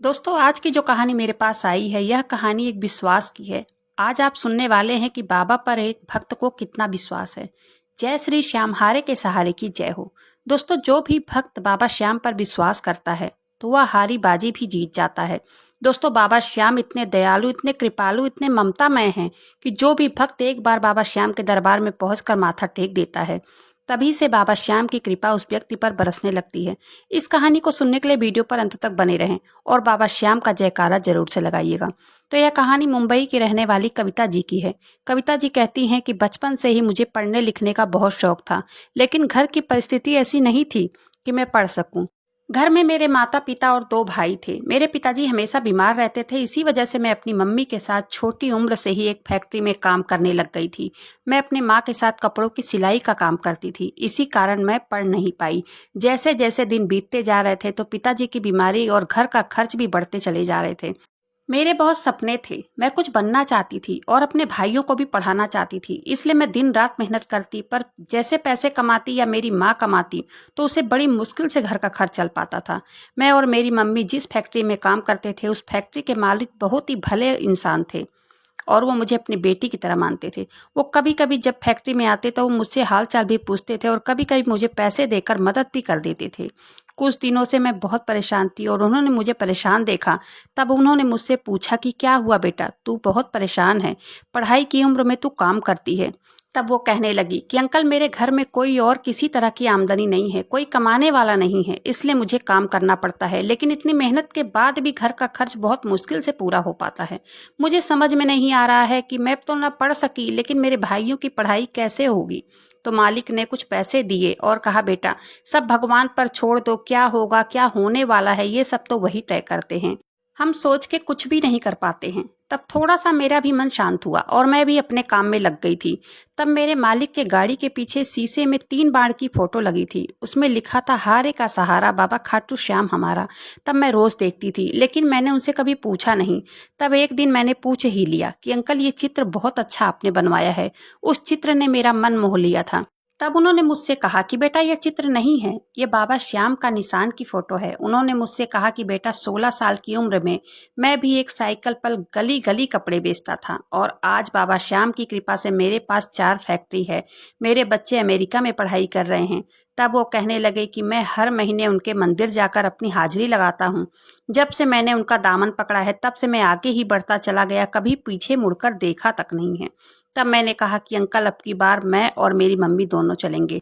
दोस्तों, आज की जो कहानी मेरे पास आई है, यह कहानी एक विश्वास की है। आज आप सुनने वाले हैं कि बाबा पर एक भक्त को कितना विश्वास है। जय श्री श्याम, हारे के सहारे की जय हो। दोस्तों, जो भी भक्त बाबा श्याम पर विश्वास करता है, तो वह हारी बाजी भी जीत जाता है। दोस्तों, बाबा श्याम इतने दयालु, इतने कृपालु, इतने ममतामय हैं कि जो भी भक्त एक बार बाबा श्याम के दरबार में पहुंचकर माथा टेक देता है, तभी से बाबा श्याम की कृपा उस व्यक्ति पर बरसने लगती है। इस कहानी को सुनने के लिए वीडियो पर अंत तक बने रहें और बाबा श्याम का जयकारा जरूर से लगाइएगा। तो यह कहानी मुंबई की रहने वाली कविता जी की है। कविता जी कहती हैं कि बचपन से ही मुझे पढ़ने लिखने का बहुत शौक था, लेकिन घर की परिस्थिति ऐसी नहीं थी कि मैं पढ़ सकूं। घर में मेरे माता पिता और 2 भाई थे। मेरे पिताजी हमेशा बीमार रहते थे, इसी वजह से मैं अपनी मम्मी के साथ छोटी उम्र से ही एक फैक्ट्री में काम करने लग गई थी। मैं अपनी माँ के साथ कपड़ों की सिलाई का काम करती थी, इसी कारण मैं पढ़ नहीं पाई। जैसे जैसे दिन बीतते जा रहे थे, तो पिताजी की बीमारी और घर का खर्च भी बढ़ते चले जा रहे थे। मेरे बहुत सपने थे, मैं कुछ बनना चाहती थी और अपने भाइयों को भी पढ़ाना चाहती थी, इसलिए मैं दिन रात मेहनत करती, पर जैसे पैसे कमाती या मेरी माँ कमाती, तो उसे बड़ी मुश्किल से घर का खर्च चल पाता था। मैं और मेरी मम्मी जिस फैक्ट्री में काम करते थे, उस फैक्ट्री के मालिक बहुत ही भले इंसान थे और वो मुझे अपनी बेटी की तरह मानते थे। वो कभी-कभी जब फैक्ट्री में आते तो वो मुझसे हाल-चाल भी पूछते थे और कभी-कभी मुझे पैसे देकर मदद भी कर देते थे। कुछ दिनों से मैं बहुत परेशान थी और उन्होंने मुझे परेशान देखा। तब उन्होंने मुझसे पूछा कि क्या हुआ बेटा, तू बहुत परेशान है, पढ़ाई की उम्र में तू काम करती है। तब वो कहने लगी कि अंकल, मेरे घर में कोई और किसी तरह की आमदनी नहीं है, कोई कमाने वाला नहीं है, इसलिए मुझे काम करना पड़ता है, लेकिन इतनी मेहनत के बाद भी घर का खर्च बहुत मुश्किल से पूरा हो पाता है। मुझे समझ में नहीं आ रहा है कि मैं तो ना पढ़ सकी, लेकिन मेरे भाइयों की पढ़ाई कैसे होगी। तो मालिक ने कुछ पैसे दिए और कहा, बेटा सब भगवान पर छोड़ दो, क्या होगा क्या होने वाला है ये सब तो वही तय करते हैं, हम सोच के कुछ भी नहीं कर पाते हैं। तब थोड़ा सा मेरा भी मन शांत हुआ और मैं भी अपने काम में लग गई थी। तब मेरे मालिक के गाड़ी के पीछे शीशे में 3 बाण की फोटो लगी थी, उसमें लिखा था, हारे का सहारा बाबा खाटू श्याम हमारा। तब मैं रोज देखती थी, लेकिन मैंने उनसे कभी पूछा नहीं। तब एक दिन मैंने पूछ ही लिया कि अंकल, ये चित्र बहुत अच्छा आपने बनवाया है। उस चित्र ने मेरा मन मोह लिया था। तब उन्होंने मुझसे कहा कि बेटा, यह चित्र नहीं है, ये बाबा श्याम का निशान की फोटो है। उन्होंने मुझसे कहा कि बेटा, 16 साल की उम्र में मैं भी एक साइकिल पर गली गली कपड़े बेचता था और आज बाबा श्याम की कृपा से मेरे पास 4 फैक्ट्री है, मेरे बच्चे अमेरिका में पढ़ाई कर रहे हैं। तब वो कहने लगे कि मैं हर महीने उनके मंदिर जाकर अपनी हाजिरी लगाता हूँ। जब से मैंने उनका दामन पकड़ा है, तब से मैं आगे ही बढ़ता चला गया, कभी पीछे मुड़कर देखा तक नहीं है। तब मैंने कहा कि अंकल, अब की बार मैं और मेरी मम्मी दोनों चलेंगे,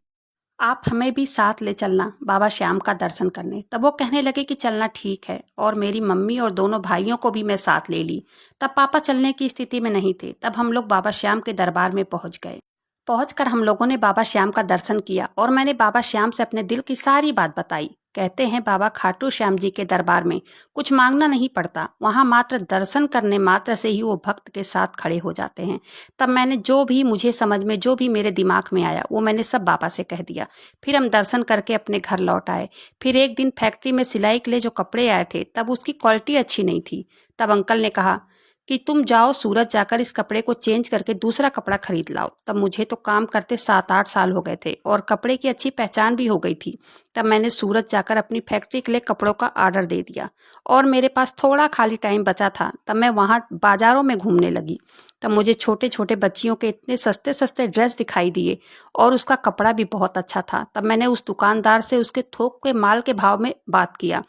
आप हमें भी साथ ले चलना बाबा श्याम का दर्शन करने। तब वो कहने लगे कि चलना ठीक है और मेरी मम्मी और दोनों भाइयों को भी मैं साथ ले ली। तब पापा चलने की स्थिति में नहीं थे। तब हम लोग बाबा श्याम के दरबार में पहुंच गए। पहुंचकर हम लोगों ने बाबा श्याम का दर्शन किया और मैंने बाबा श्याम से अपने दिल की सारी बात बताई। कहते हैं, बाबा खाटू श्याम जी के दरबार में कुछ मांगना नहीं पड़ता, वहां मात्र दर्शन करने मात्र से ही वो भक्त के साथ खड़े हो जाते हैं। तब मैंने जो भी मुझे समझ में, जो भी मेरे दिमाग में आया, वो मैंने सब बाबा से कह दिया। फिर हम दर्शन करके अपने घर लौट आए। फिर एक दिन फैक्ट्री में सिलाई के लिए जो कपड़े आए थे, तब उसकी क्वालिटी अच्छी नहीं थी। तब अंकल ने कहा कि तुम जाओ सूरत जाकर इस कपड़े को चेंज करके दूसरा कपड़ा खरीद लाओ। तब मुझे तो काम करते 7-8 साल हो गए थे और कपड़े की अच्छी पहचान भी हो गई थी। तब मैंने सूरत जाकर अपनी फैक्ट्री के लिए कपड़ों का ऑर्डर दे दिया और मेरे पास थोड़ा खाली टाइम बचा था। तब मैं वहाँ बाजारों में घूमने लगी। तब मुझे छोटे छोटे बच्चियों के इतने सस्ते सस्ते ड्रेस दिखाई दिए और उसका कपड़ा भी बहुत अच्छा था। तब मैंने उस दुकानदार से उसके थोक के माल के भाव में बात किया।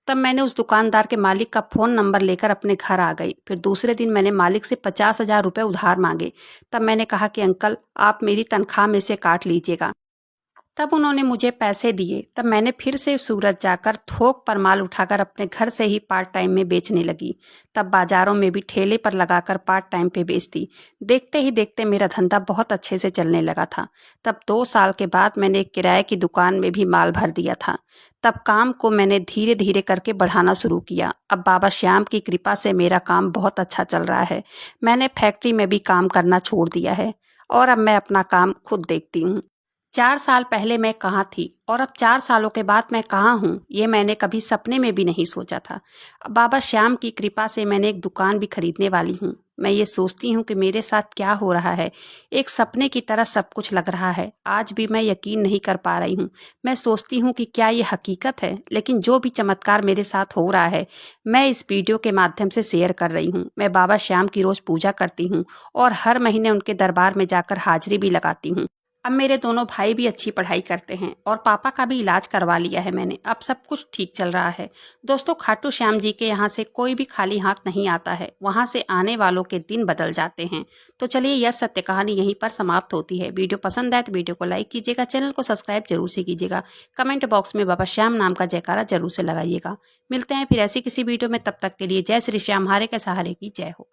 तब मैंने उस दुकानदार के मालिक का फ़ोन नंबर लेकर अपने घर आ गई। फिर दूसरे दिन मैंने मालिक से 50,000 रुपये उधार मांगे। तब मैंने कहा कि अंकल, आप मेरी तनख्वाह में से काट लीजिएगा। तब उन्होंने मुझे पैसे दिए। तब मैंने फिर से सूरत जाकर थोक पर माल उठाकर अपने घर से ही पार्ट टाइम में बेचने लगी। तब बाजारों में भी ठेले पर लगाकर पार्ट टाइम पे बेचती। देखते ही देखते मेरा धंधा बहुत अच्छे से चलने लगा था। तब 2 साल के बाद मैंने एक किराए की दुकान में भी माल भर दिया था। तब काम को मैंने धीरे धीरे करके बढ़ाना शुरू किया। अब बाबा श्याम की कृपा से मेरा काम बहुत अच्छा चल रहा है। मैंने फैक्ट्री में भी काम करना छोड़ दिया है और अब मैं अपना काम खुद देखती हूँ। 4 साल पहले मैं कहाँ थी और अब 4 सालों के बाद मैं कहाँ हूँ, ये मैंने कभी सपने में भी नहीं सोचा था। अब बाबा श्याम की कृपा से मैंने एक दुकान भी खरीदने वाली हूँ। मैं ये सोचती हूँ कि मेरे साथ क्या हो रहा है, एक सपने की तरह सब कुछ लग रहा है। आज भी मैं यकीन नहीं कर पा रही हूँ। मैं सोचती हूँ कि क्या ये हकीकत है, लेकिन जो भी चमत्कार मेरे साथ हो रहा है, मैं इस वीडियो के माध्यम से शेयर कर रही हूँ। मैं बाबा श्याम की रोज़ पूजा करती हूँ और हर महीने उनके दरबार में जाकर हाजिरी भी लगाती हूँ। अब मेरे दोनों भाई भी अच्छी पढ़ाई करते हैं और पापा का भी इलाज करवा लिया है मैंने। अब सब कुछ ठीक चल रहा है। दोस्तों, खाटू श्याम जी के यहाँ से कोई भी खाली हाथ नहीं आता है। वहाँ से आने वालों के दिन बदल जाते हैं। तो चलिए, यह सत्य कहानी यहीं पर समाप्त होती है। वीडियो पसंद आए तो वीडियो को लाइक कीजिएगा, चैनल को सब्सक्राइब जरूर से कीजिएगा। कमेंट बॉक्स में बाबा श्याम नाम का जयकारा जरूर से लगाइएगा। मिलते हैं फिर ऐसी किसी वीडियो में, तब तक के लिए जय श्री श्याम हारे के सहारे की जय हो।